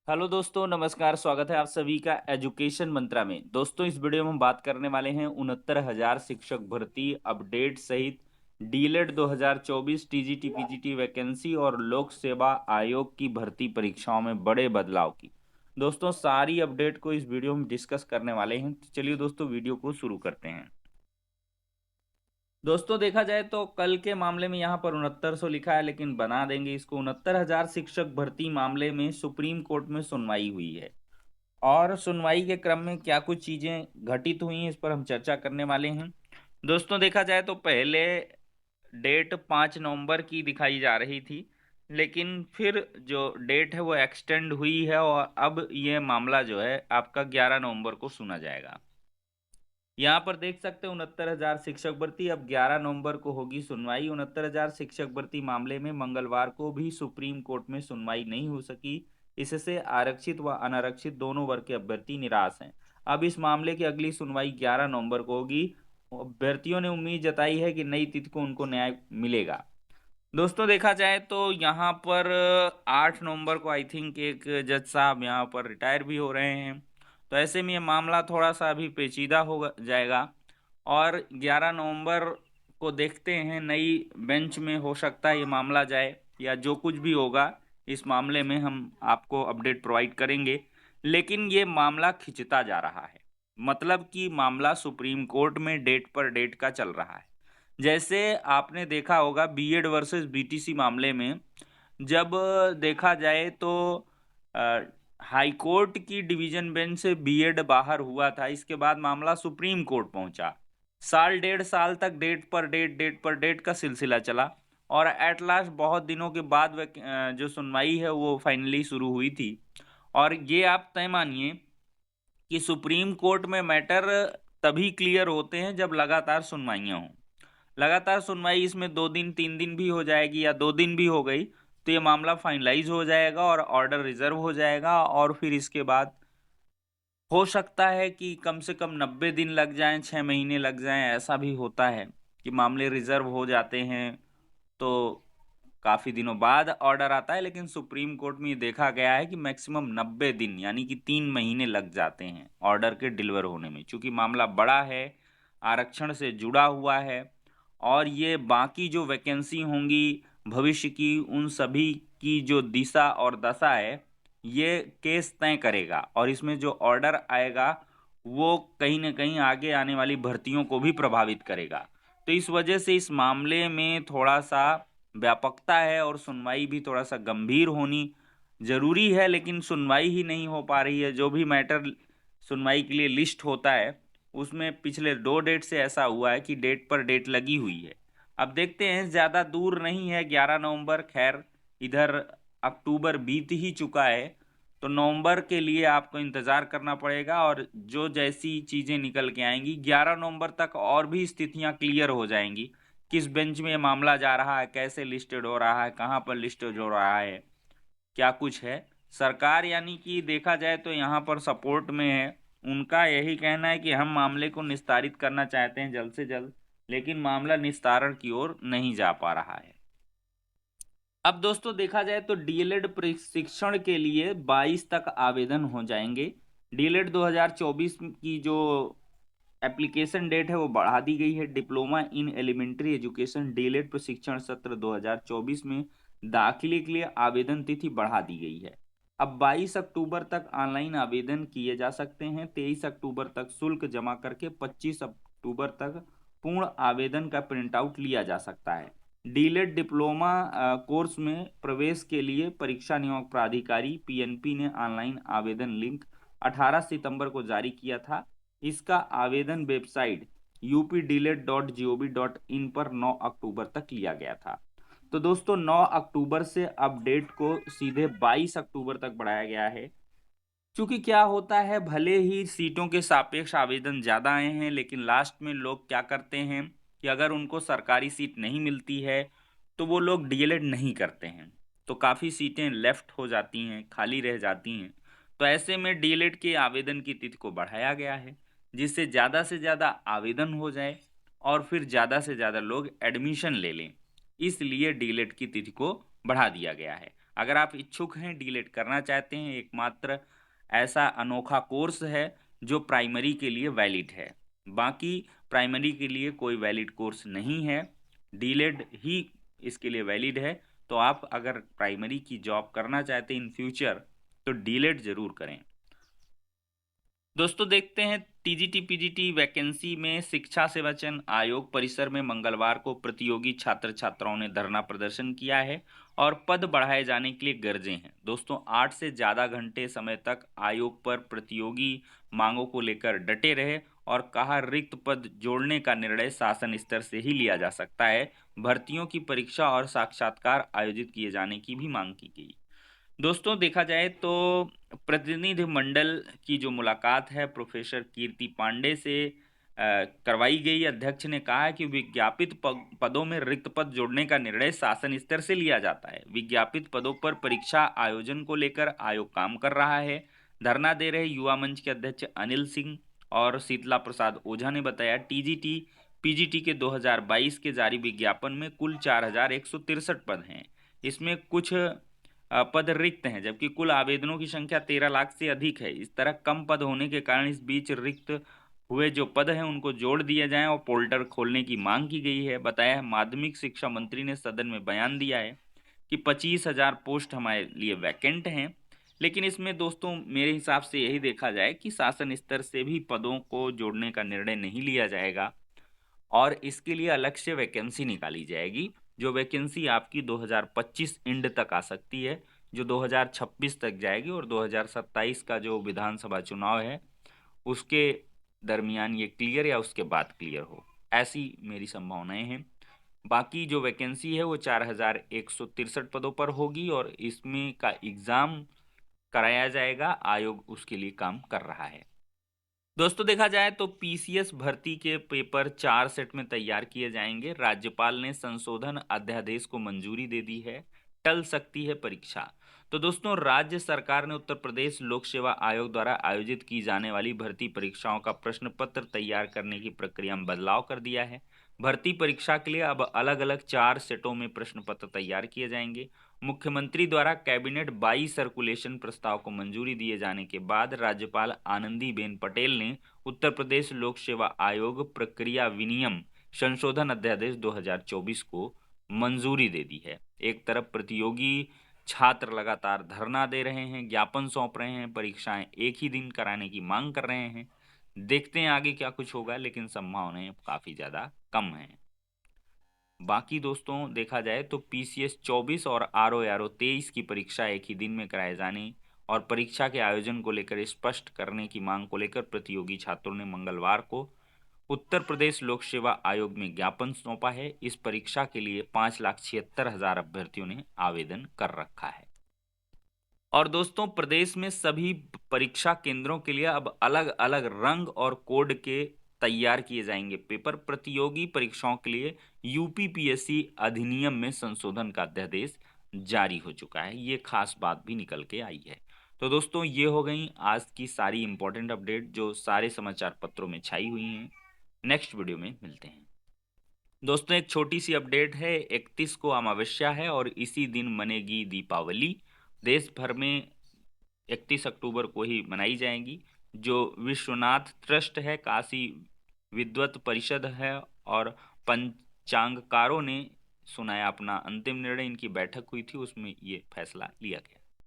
Hello दोस्तों, नमस्कार। स्वागत है आप सभी का एजुकेशन मंत्रा में। दोस्तों, इस वीडियो में हम बात करने वाले हैं 69,000 शिक्षक भर्ती अपडेट सहित डीएलएड 2024 टीजीटी पीजीटी वैकेंसी और लोक सेवा आयोग की भर्ती परीक्षाओं में बड़े बदलाव की। दोस्तों, सारी अपडेट को इस वीडियो में डिस्कस करने वाले हैं। तो चलिए दोस्तों, वीडियो को शुरू करते हैं। दोस्तों, देखा जाए तो कल के मामले में यहाँ पर 6900 लिखा है, लेकिन बना देंगे इसको। 69,000 शिक्षक भर्ती मामले में सुप्रीम कोर्ट में सुनवाई हुई है और सुनवाई के क्रम में क्या कुछ चीजें घटित हुई हैं, इस पर हम चर्चा करने वाले हैं। दोस्तों, देखा जाए तो पहले डेट 5 नवंबर की दिखाई जा रही थी, लेकिन फिर जो डेट है वो एक्सटेंड हुई है और अब ये मामला जो है आपका 11 नवंबर को सुना जाएगा। यहाँ पर देख सकते हैं 69,000 शिक्षक भर्ती, अब 11 नवंबर को होगी सुनवाई। 69,000 शिक्षक भर्ती मामले में मंगलवार को भी सुप्रीम कोर्ट में सुनवाई नहीं हो सकी। इससे आरक्षित व अनारक्षित दोनों वर्ग के अभ्यर्थी निराश हैं। अब इस मामले की अगली सुनवाई 11 नवंबर को होगी। अभ्यर्थियों ने उम्मीद जताई है कि नई तिथि को उनको न्याय मिलेगा। दोस्तों, देखा जाए तो यहाँ पर 8 नवंबर को आई थिंक एक जज साहब यहाँ पर रिटायर भी हो रहे हैं। तो ऐसे में ये मामला थोड़ा सा अभी पेचीदा हो जाएगा और 11 नवंबर को देखते हैं, नई बेंच में हो सकता है ये मामला जाए या जो कुछ भी होगा इस मामले में हम आपको अपडेट प्रोवाइड करेंगे। लेकिन ये मामला खिंचता जा रहा है, मतलब कि मामला सुप्रीम कोर्ट में डेट पर डेट का चल रहा है। जैसे आपने देखा होगा बीएड वर्सेस बीटीसी मामले में, जब देखा जाए तो हाई कोर्ट की डिवीजन बेंच से बीएड बाहर हुआ था। इसके बाद मामला सुप्रीम कोर्ट पहुंचा। साल डेढ़ साल तक डेट पर डेट का सिलसिला चला और एट लास्ट बहुत दिनों के बाद जो सुनवाई है वो फाइनली शुरू हुई थी। और ये आप तय मानिए कि सुप्रीम कोर्ट में मैटर तभी क्लियर होते हैं जब लगातार सुनवाइयां हों। लगातार सुनवाई इसमें 2 दिन 3 दिन भी हो जाएगी या 2 दिन भी हो गई तो ये मामला फाइनलाइज हो जाएगा और ऑर्डर रिजर्व हो जाएगा। और फिर इसके बाद हो सकता है कि कम से कम 90 दिन लग जाएं, 6 महीने लग जाएं। ऐसा भी होता है कि मामले रिजर्व हो जाते हैं तो काफी दिनों बाद ऑर्डर आता है। लेकिन सुप्रीम कोर्ट में ये देखा गया है कि मैक्सिमम 90 दिन यानी कि 3 महीने लग जाते हैं ऑर्डर के डिलीवर होने में, क्योंकि मामला बड़ा है, आरक्षण से जुड़ा हुआ है और ये बाकी जो वैकेंसी होंगी भविष्य की, उन सभी की जो दिशा और दशा है ये केस तय करेगा। और इसमें जो ऑर्डर आएगा वो कहीं ना कहीं आगे आने वाली भर्तियों को भी प्रभावित करेगा। तो इस वजह से इस मामले में थोड़ा सा व्यापकता है और सुनवाई भी थोड़ा सा गंभीर होनी जरूरी है, लेकिन सुनवाई ही नहीं हो पा रही है। जो भी मैटर सुनवाई के लिए लिस्ट होता है उसमें पिछले 2 डेट से ऐसा हुआ है कि डेट पर डेट लगी हुई है। अब देखते हैं, ज़्यादा दूर नहीं है 11 नवंबर। खैर, इधर अक्टूबर बीत ही चुका है तो नवंबर के लिए आपको इंतज़ार करना पड़ेगा और जो जैसी चीज़ें निकल के आएंगी 11 नवंबर तक और भी स्थितियां क्लियर हो जाएंगी। किस बेंच में ये मामला जा रहा है, कैसे लिस्टेड हो रहा है, कहाँ पर लिस्टेड हो रहा है, क्या कुछ है। सरकार यानी कि देखा जाए तो यहाँ पर सपोर्ट में है। उनका यही कहना है कि हम मामले को निस्तारित करना चाहते हैं जल्द से जल्द, लेकिन मामला निस्तारण की ओर नहीं जा पा रहा है। अब दोस्तों, देखा जाए तो डीएलएड प्रशिक्षण के लिए 22 तक आवेदन हो जाएंगे। डीएलएड 2024 की जो एप्लीकेशन डेट है वो बढ़ा दी गई है। Diploma in elementary education DElEd प्रशिक्षण सत्र 2024 में दाखिले के लिए आवेदन तिथि बढ़ा दी गई है। अब 22 अक्टूबर तक ऑनलाइन आवेदन किए जा सकते हैं। 23 अक्टूबर तक शुल्क जमा करके 25 अक्टूबर तक पूर्ण आवेदन का प्रिंट आउट लिया जा सकता है। डीएलएड डिप्लोमा कोर्स में प्रवेश के लिए परीक्षा नियामक प्राधिकारी पीएनपी ने ऑनलाइन आवेदन लिंक 18 सितंबर को जारी किया था। इसका आवेदन वेबसाइट updelet.gov.in पर 9 अक्टूबर तक लिया गया था। तो दोस्तों, 9 अक्टूबर से अब डेट को सीधे 22 अक्टूबर तक बढ़ाया गया है। क्योंकि क्या होता है, भले ही सीटों के सापेक्ष आवेदन ज़्यादा आए हैं, लेकिन लास्ट में लोग क्या करते हैं कि अगर उनको सरकारी सीट नहीं मिलती है तो वो लोग डीएलएड नहीं करते हैं, तो काफ़ी सीटें लेफ्ट हो जाती हैं, खाली रह जाती हैं। तो ऐसे में डीएलएड के आवेदन की तिथि को बढ़ाया गया है, जिससे ज़्यादा से ज़्यादा आवेदन हो जाए और फिर ज़्यादा से ज़्यादा लोग एडमिशन ले लें। इसलिए डीएलएड की तिथि को बढ़ा दिया गया है। अगर आप इच्छुक हैं, डीलेट करना चाहते हैं, एकमात्र ऐसा अनोखा कोर्स है जो प्राइमरी के लिए वैलिड है। बाकी प्राइमरी के लिए कोई वैलिड कोर्स नहीं है, डीलेट ही इसके लिए वैलिड है। तो आप अगर प्राइमरी की जॉब करना चाहते हैं इन फ्यूचर तो डीलेट जरूर करें। दोस्तों देखते हैं टीजीटी पीजीटी वैकेंसी में शिक्षा सेवाचयन आयोग परिसर में मंगलवार को प्रतियोगी छात्र छात्राओं ने धरना प्रदर्शन किया है और पद बढ़ाए जाने के लिए गरजे हैं। दोस्तों 8 से ज़्यादा घंटे समय तक आयोग पर प्रतियोगी मांगों को लेकर डटे रहे और कहा रिक्त पद जोड़ने का निर्णय शासन स्तर से ही लिया जा सकता है। भर्तियों की परीक्षा और साक्षात्कार आयोजित किए जाने की भी मांग की गई। दोस्तों देखा जाए तो प्रतिनिधि मंडल की जो मुलाकात है प्रोफेसर कीर्ति पांडे से करवाई गई। अध्यक्ष ने कहा है कि विज्ञापित पदों में रिक्त पद जोड़ने का निर्णय शासन स्तर से लिया जाता है। विज्ञापित पदों पर परीक्षा आयोजन को लेकर आयोग काम कर रहा है। धरना दे रहे युवा मंच के अध्यक्ष अनिल सिंह और शीतला प्रसाद ओझा ने बताया टीजीटी पीजीटी के 2022 के जारी विज्ञापन में कुल 4163 पद हैं। इसमें कुछ पद रिक्त हैं, जबकि कुल आवेदनों की संख्या 13 लाख से अधिक है। इस तरह कम पद होने के कारण इस बीच रिक्त हुए जो पद हैं उनको जोड़ दिए जाएं और पोर्टल खोलने की मांग की गई है। बताया है माध्यमिक शिक्षा मंत्री ने सदन में बयान दिया है कि 25,000 पोस्ट हमारे लिए वैकेंट हैं। लेकिन इसमें दोस्तों मेरे हिसाब से यही देखा जाए कि शासन स्तर से भी पदों को जोड़ने का निर्णय नहीं लिया जाएगा और इसके लिए अलग से वैकेंसी निकाली जाएगी। जो वैकेंसी आपकी 2025 एंड तक आ सकती है, जो 2026 तक जाएगी और 2027 का जो विधानसभा चुनाव है उसके दरमियान ये क्लियर या उसके बाद क्लियर हो, ऐसी मेरी संभावनाएं हैं। बाकी जो वैकेंसी है वो 4163 पदों पर होगी और इसमें का एग्ज़ाम कराया जाएगा। आयोग उसके लिए काम कर रहा है। दोस्तों देखा जाए तो पीसीएस भर्ती के पेपर 4 सेट में तैयार किए जाएंगे। राज्यपाल ने संशोधन अध्यादेश को मंजूरी दे दी है, टल सकती है परीक्षा। तो दोस्तों राज्य सरकार ने उत्तर प्रदेश लोक सेवा आयोग द्वारा आयोजित की जाने वाली भर्ती परीक्षाओं का प्रश्न पत्र तैयार करने की प्रक्रिया में बदलाव कर दिया है। भर्ती परीक्षा के लिए अब अलग अलग 4 सेटों में प्रश्न पत्र तैयार किए जाएंगे। मुख्यमंत्री द्वारा कैबिनेट 22 सर्कुलेशन प्रस्ताव को मंजूरी दिए जाने के बाद राज्यपाल आनंदीबेन पटेल ने उत्तर प्रदेश लोक सेवा आयोग प्रक्रिया विनियम संशोधन अध्यादेश 2024 को मंजूरी दे दी है। एक तरफ प्रतियोगी छात्र लगातार धरना दे रहे हैं, ज्ञापन सौंप रहे हैं, परीक्षाएं एक ही दिन कराने की मांग कर रहे हैं। देखते हैं आगे क्या कुछ होगा, लेकिन संभावनाएं काफी ज्यादा कम हैं। बाकी दोस्तों देखा जाए तो पीसीएस 24 और आरओ 23 की परीक्षा एक ही दिन में कराए जाने और परीक्षा के आयोजन को लेकर स्पष्ट करने की मांग को लेकर प्रतियोगी छात्रों ने मंगलवार को उत्तर प्रदेश लोक सेवा आयोग में ज्ञापन सौंपा है। इस परीक्षा के लिए 5,76,000 अभ्यर्थियों ने आवेदन कर रखा है। और दोस्तों प्रदेश में सभी परीक्षा केंद्रों के लिए अब अलग अलग रंग और कोड के तैयार किए जाएंगे पेपर। प्रतियोगी परीक्षाओं के लिए यूपीपीएससी अधिनियम में संशोधन का अध्यादेश जारी हो चुका है। ये खास बात भी निकल के आई है। तो दोस्तों ये हो गई आज की सारी इंपॉर्टेंट अपडेट जो सारे समाचार पत्रों में छाई हुई हैं। नेक्स्ट वीडियो में मिलते हैं। दोस्तों एक छोटी सी अपडेट है, 31 को अमावस्या है और इसी दिन मनेगी दीपावली। देश भर में 31 अक्टूबर को ही मनाई जाएगी। जो विश्वनाथ ट्रस्ट है, काशी विद्वत परिषद है और पंचांगकारों ने सुनाया अपना अंतिम निर्णय। इनकी बैठक हुई थी, उसमें ये फैसला लिया गया।